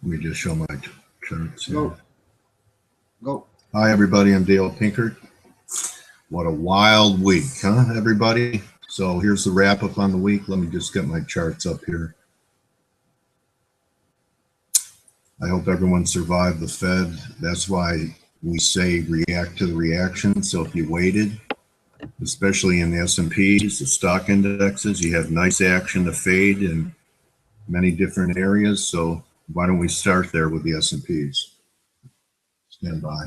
Let me just show my charts here. Go. Hi, everybody. I'm Dale Pinkert. What a wild week, huh, everybody? So here's the wrap up on the week. Let me just get my charts up here. I hope everyone survived the Fed. That's why we say react to the reaction. So if you waited, especially in the S&Ps, the stock indexes, you have nice action to fade in many different areas. So why don't we start there with the S&Ps? Stand by.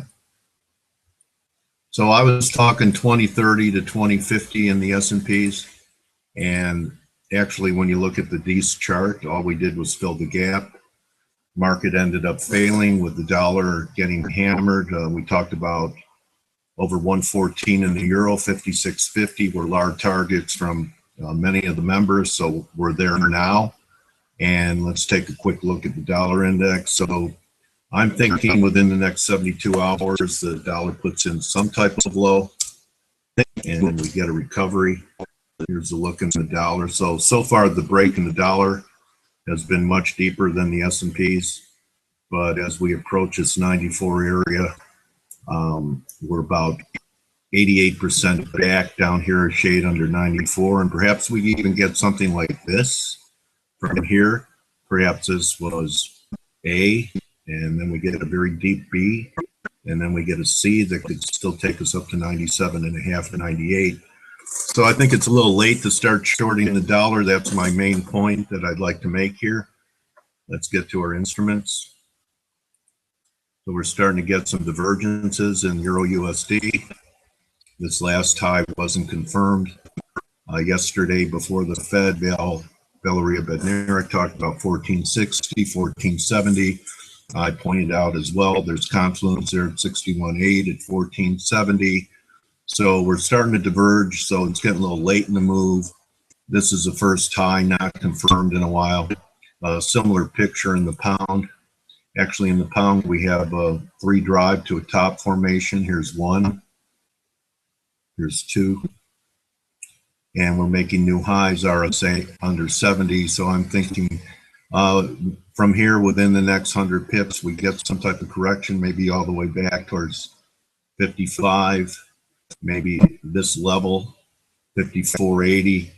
So I was talking 2030 to 2050 in the S&Ps, and actually when you look at the DEES chart, all we did was fill the gap. Market ended up failing with the dollar getting hammered. We talked about over 114 in the euro, 56.50 were large targets from many of the members, so we're there now. And let's take a quick look at the dollar index. So I'm thinking within the next 72 hours, the dollar puts in some type of low and then we get a recovery. Here's a look in the dollar. So far the break in the dollar has been much deeper than the S&Ps, but as we approach this 94 area, we're about 88% back down here, a shade under 94, and perhaps we even get something like this from here. Perhaps this was A, and then we get a very deep B, and then we get a C that could still take us up to 97.5 to 98. So I think it's a little late to start shorting the dollar. That's my main point that I'd like to make here. Let's get to our instruments. So we're starting to get some divergences in Euro USD. This last high wasn't confirmed. Yesterday before the Fed, Valeria Bednarik talked about 1460, 1470. I pointed out as well, there's confluence there at 61.8 at 1470. So we're starting to diverge, so it's getting a little late in the move. This is the first high not confirmed in a while. Similar picture in the pound. Actually, in the pound, we have a 3 drive to a top formation. Here's 1. Here's 2. And we're making new highs, RSA under 70. So I'm thinking from here within the next 100 pips, we get some type of correction, maybe all the way back towards 55. Maybe this level, 54.80,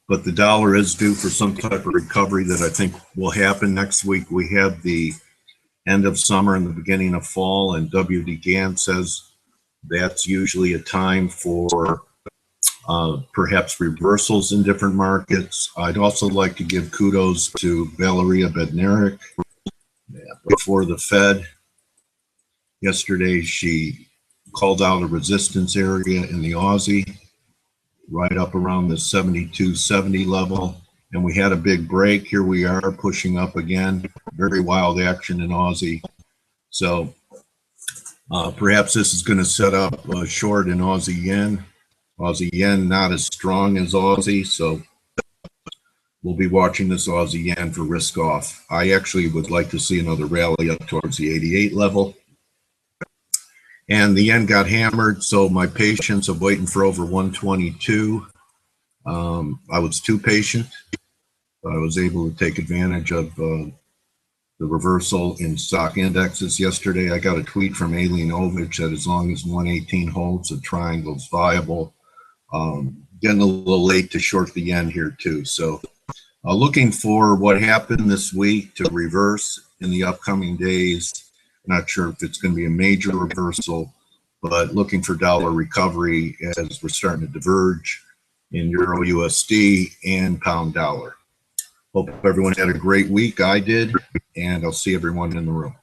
but the dollar is due for some type of recovery that I think will happen next week. We have the end of summer and the beginning of fall, and WD Gant says that's usually a time for perhaps reversals in different markets. I'd also like to give kudos to Valeria Bednarik before the Fed. Yesterday, she called out a resistance area in the Aussie, right up around the 72.70 level. And we had a big break. Here we are pushing up again. Very wild action in Aussie. So perhaps this is going to set up a short in Aussie yen. Aussie yen not as strong as Aussie, so we'll be watching this Aussie yen for risk off. I actually would like to see another rally up towards the 88 level. And the yen got hammered, so my patience of waiting for over 122, I was too patient. I was able to take advantage of the reversal in stock indexes yesterday. I got a tweet from Aileen Ovich that as long as 118 holds, the triangle's viable. Getting a little late to short the yen here too. So looking for what happened this week to reverse in the upcoming days. Not sure if it's going to be a major reversal, but looking for dollar recovery as we're starting to diverge in Euro USD and pound dollar. Hope everyone had a great week. I did, and I'll see everyone in the room.